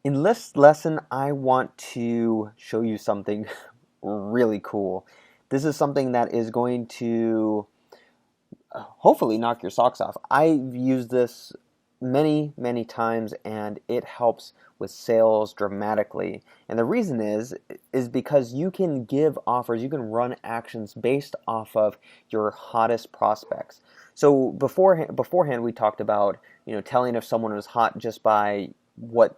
In this lesson, I want to show you something really cool. This is something that is going to hopefully knock your socks off. I've used this many, many times and it helps with sales dramatically. And the reason is because you can give offers, you can run actions based off of your hottest prospects. So beforehand we talked about, telling if someone was hot just by what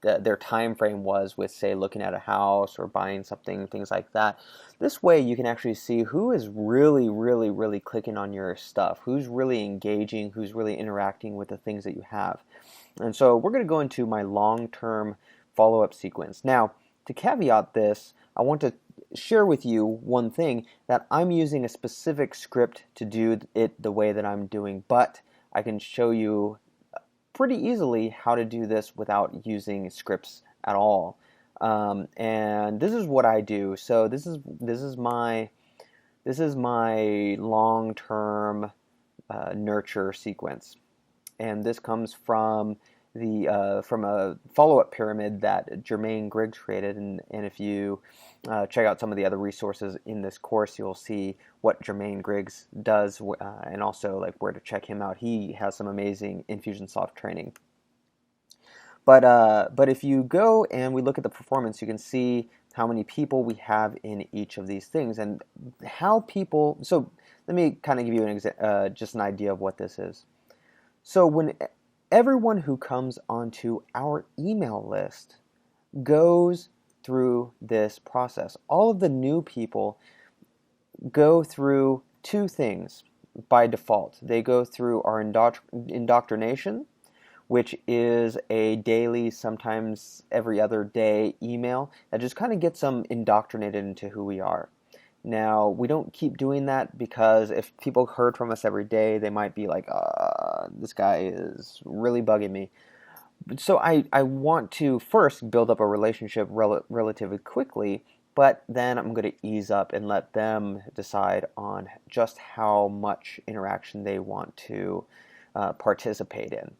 their time frame was with, say, looking at a house or buying something, things like that. This way you can actually see who is really, really, really clicking on your stuff, who's really engaging, who's really interacting with the things that you have. And so we're going to go into my long-term follow-up sequence. Now, to caveat this, I want to share with you one thing, that I'm using a specific script to do it the way that I'm doing, but I can show you pretty easily how to do this without using scripts at all. And this is what I do. So this is my long-term nurture sequence, and this comes from from a follow-up pyramid that Germaine Griggs created. And if you check out some of the other resources in this course, you'll see what Germaine Griggs does, and also like where to check him out. He has some amazing Infusionsoft training. But if you go and we look at the performance, you can see how many people we have in each of these things and how people. So let me kind of give you just an idea of what this is. So when everyone who comes onto our email list goes through this process, all of the new people go through two things by default. They go through our indoctrination, which is a daily, sometimes every other day email that just kind of gets them indoctrinated into who we are. Now, we don't keep doing that because if people heard from us every day, they might be like, this guy is really bugging me. So I want to first build up a relationship relatively quickly, but then I'm going to ease up and let them decide on just how much interaction they want to participate in.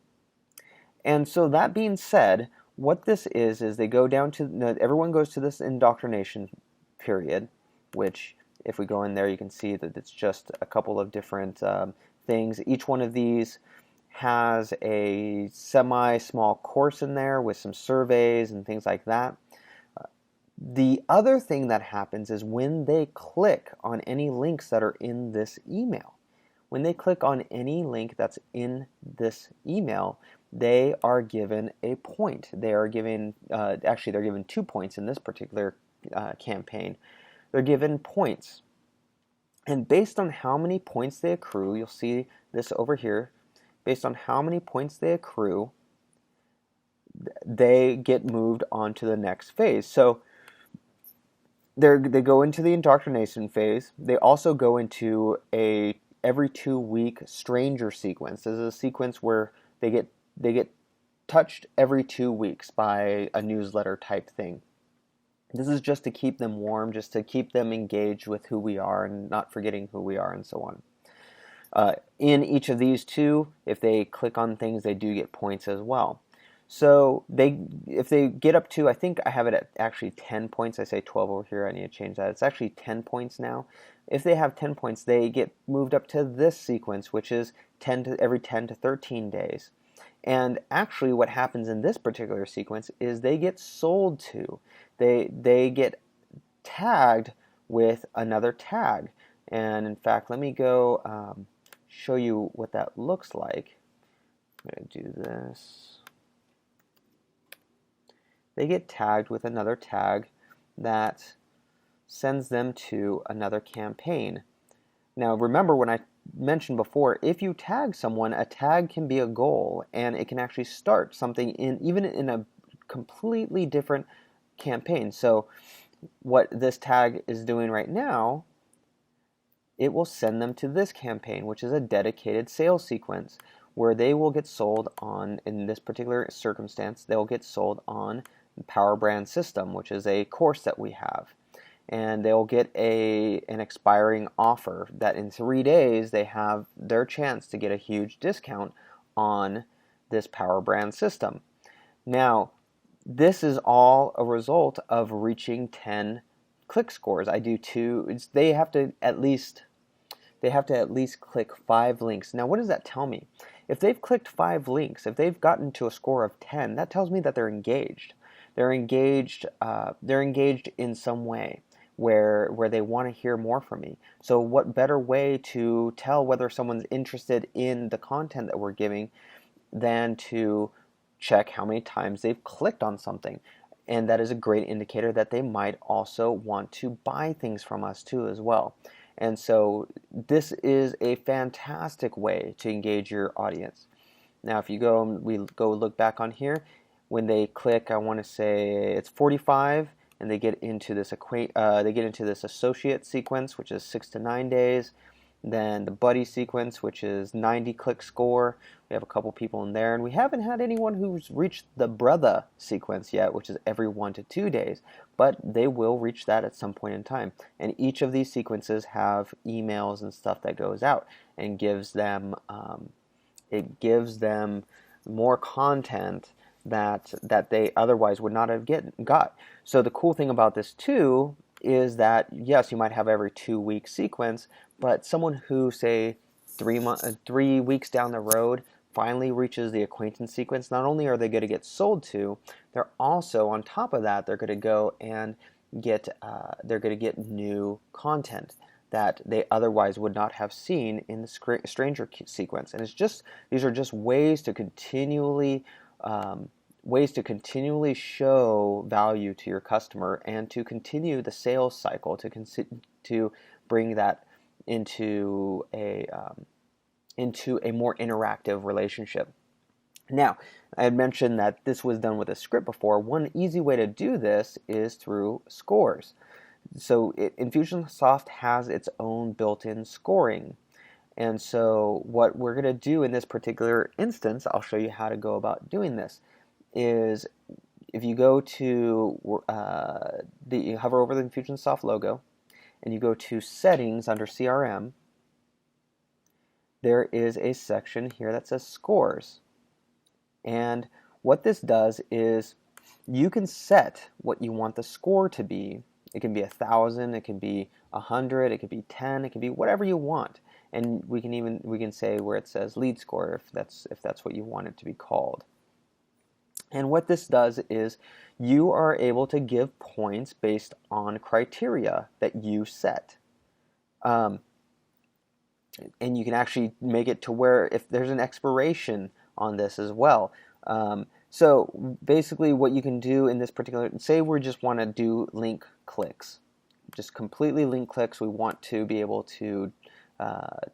And so that being said, what this is they go down to, everyone goes to this indoctrination period, which if we go in there, you can see that it's just a couple of different things. Each one of these has a semi-small course in there with some surveys and things like that. The other thing that happens is when they click on any links that are in this email. When they click on any link that's in this email, they are given a point. They are given, actually, they're given 2 points in this particular campaign. They're given points. And based on how many points they accrue, you'll see this over here, based on how many points they accrue, they get moved on to the next phase. So they go into the indoctrination phase. They also go into a every 2 week stranger sequence. This is a sequence where they get touched every 2 weeks by a newsletter type thing. This is just to keep them warm, just to keep them engaged with who we are and not forgetting who we are and so on. In each of these two, if they click on things, they do get points as well. So if they get up to, I think I have it at actually 10 points. I say 12 over here. I need to change that. It's actually 10 points now. If they have 10 points, they get moved up to this sequence, which is every 10 to 13 days. And actually what happens in this particular sequence is they get sold to. They get tagged with another tag. And in fact, let me go show you what that looks like. I'm going to do this. They get tagged with another tag that sends them to another campaign. Now remember when I mentioned before, if you tag someone, a tag can be a goal and it can actually start something even in a completely different campaign. So what this tag is doing right now, it will send them to this campaign, which is a dedicated sales sequence where they will get sold on, in this particular circumstance, they'll get sold on Power Brand System, which is a course that we have. And they'll get an expiring offer that in 3 days they have their chance to get a huge discount on this Power Brand System. Now, This is all a result of reaching 10 click scores. I do two. They have to at least click 5 links. Now, what does that tell me? If they've clicked 5 links, if they've gotten to a score of 10, that tells me that they're engaged. They're engaged. They're engaged in some way where they want to hear more from me. So, what better way to tell whether someone's interested in the content that we're giving than to check how many times they've clicked on something? And that is a great indicator that they might also want to buy things from us too as well. And so this is a fantastic way to engage your audience. Now, if you go, we go look back on here, when they click, I want to say it's 45, and they get into this associate sequence, which is 6 to 9 days. Then the buddy sequence, which is 90 click score. We have a couple people in there, and we haven't had anyone who's reached the brother sequence yet, which is every 1 to 2 days, but they will reach that at some point in time. And each of these sequences have emails and stuff that goes out and gives them more content that they otherwise would not have got. So the cool thing about this too is that, yes, you might have every 2 week sequence, but someone who, say, 3 weeks down the road finally reaches the acquaintance sequence, not only are they going to get sold to, they're also, on top of that, they're going to go and get new content that they otherwise would not have seen in the stranger sequence. And these are just ways to continually show value to your customer and to continue the sales cycle, to bring that into a more interactive relationship. Now, I had mentioned that this was done with a script before. One easy way to do this is through scores. So Infusionsoft has its own built-in scoring. And so what we're going to do in this particular instance, I'll show you how to go about doing this, is if you go to you hover over the Infusionsoft logo and you go to Settings under CRM, there is a section here that says Scores. And what this does is you can set what you want the score to be. It can be 1,000, it can be 100, it could be 10, it can be whatever you want. And we can say where it says lead score if that's what you want it to be called. And what this does is you are able to give points based on criteria that you set. And you can actually make it to where if there's an expiration on this as well. So basically what you can do in this particular, say we just want to do link clicks, just completely link clicks. We want to be able to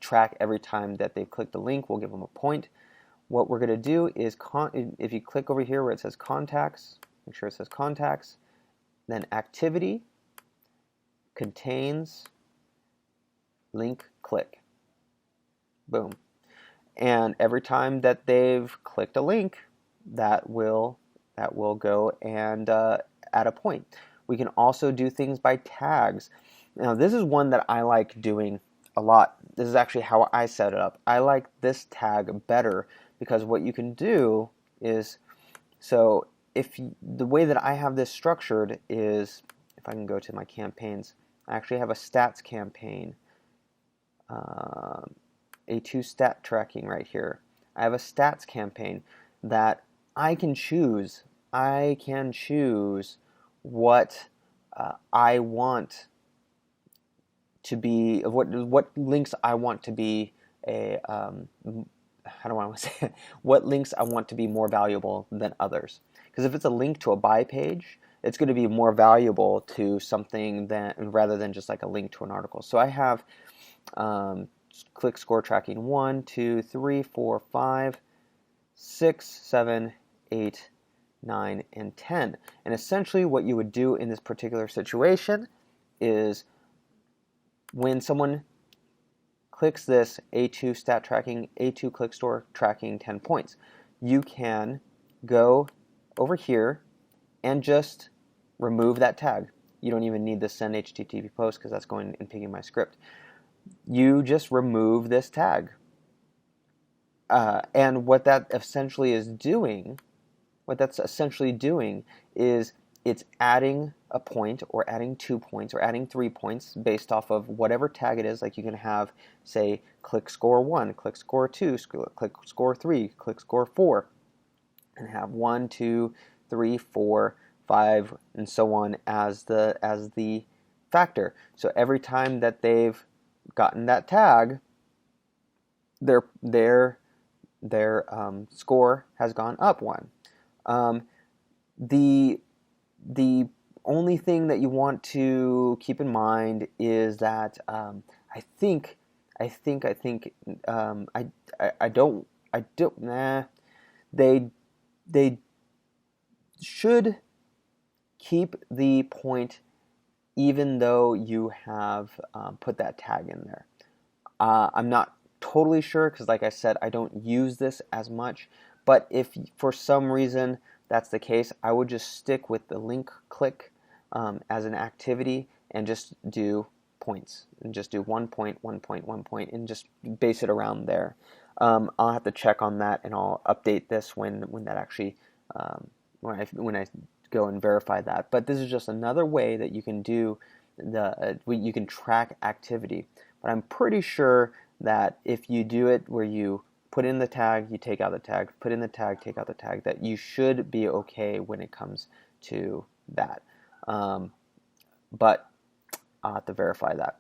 track every time that they've clicked the link. We'll give them a point. What we're going to do is, if you click over here where it says contacts, make sure it says contacts, then activity contains link click. Boom. And every time that they've clicked a link, that will go and add a point. We can also do things by tags. Now, this is one that I like doing a lot. This is actually how I set it up. I like this tag better because what you can do is, so the way that I have this structured is, if I can go to my campaigns, I actually have a stats campaign, A2 stat tracking right here. I have a stats campaign that I can choose. I can choose what I want to be, what links I want to be how do I want to say it? What links I want to be more valuable than others. Because if it's a link to a buy page, it's going to be more valuable to something rather than just like a link to an article. So I have click score tracking 1, 2, 3, 4, 5, 6, 7, 8, 9, and 10. And essentially what you would do in this particular situation is when someone clicks this A2 stat tracking, A2 click store tracking 10 points, you can go over here and just remove that tag. You don't even need the send HTTP post because that's going and pinging my script. You just remove this tag. And what that essentially is doing what that's essentially doing is it's adding a point or adding 2 points or adding 3 points based off of whatever tag it is. Like you can have, say, click score 1, click score 2, click score 3, click score 4, and have 1, 2, 3, 4, 5, and so on as the factor. So every time that they've gotten that tag, their score has gone up 1. The the only thing that you want to keep in mind is that I think I don't nah, they should keep the point even though you have put that tag in there. I'm not totally sure because, like I said, I don't use this as much. But if for some reason that's the case, I would just stick with the link click as an activity and just do points and just do 1 point, 1 point, 1 point, and just base it around there. I'll have to check on that, and I'll update this when that actually when I go and verify that. But this is just another way that you can do you can track activity. But I'm pretty sure that if you do it where you put in the tag, you take out the tag, put in the tag, take out the tag, that you should be okay when it comes to that. But I'll have to verify that.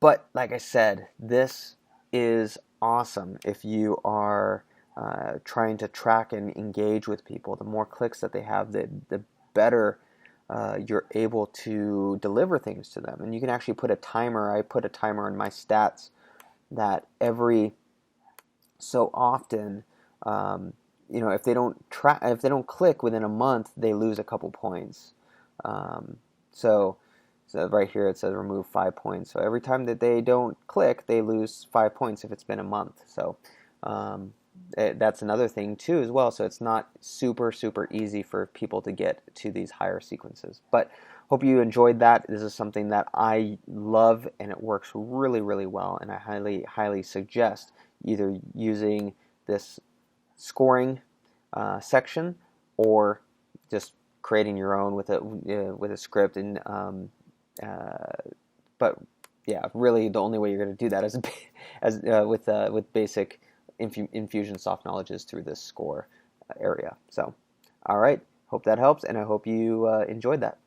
But like I said, this is awesome if you are trying to track and engage with people. The more clicks that they have, the better you're able to deliver things to them. And you can actually put a timer. I put a timer in my stats that every so often, if they don't click within a month, they lose a couple points. So right here it says remove 5 points. So every time that they don't click, they lose 5 points if it's been a month. So that's another thing too as well. So it's not super easy for people to get to these higher sequences. But hope you enjoyed that. This is something that I love and it works really well, and I highly suggest either using this scoring section or just creating your own with a script. And but yeah, really the only way you're going to do that is with basic Infusionsoft knowledge is through this score area. So all right, hope that helps, and I hope you enjoyed that.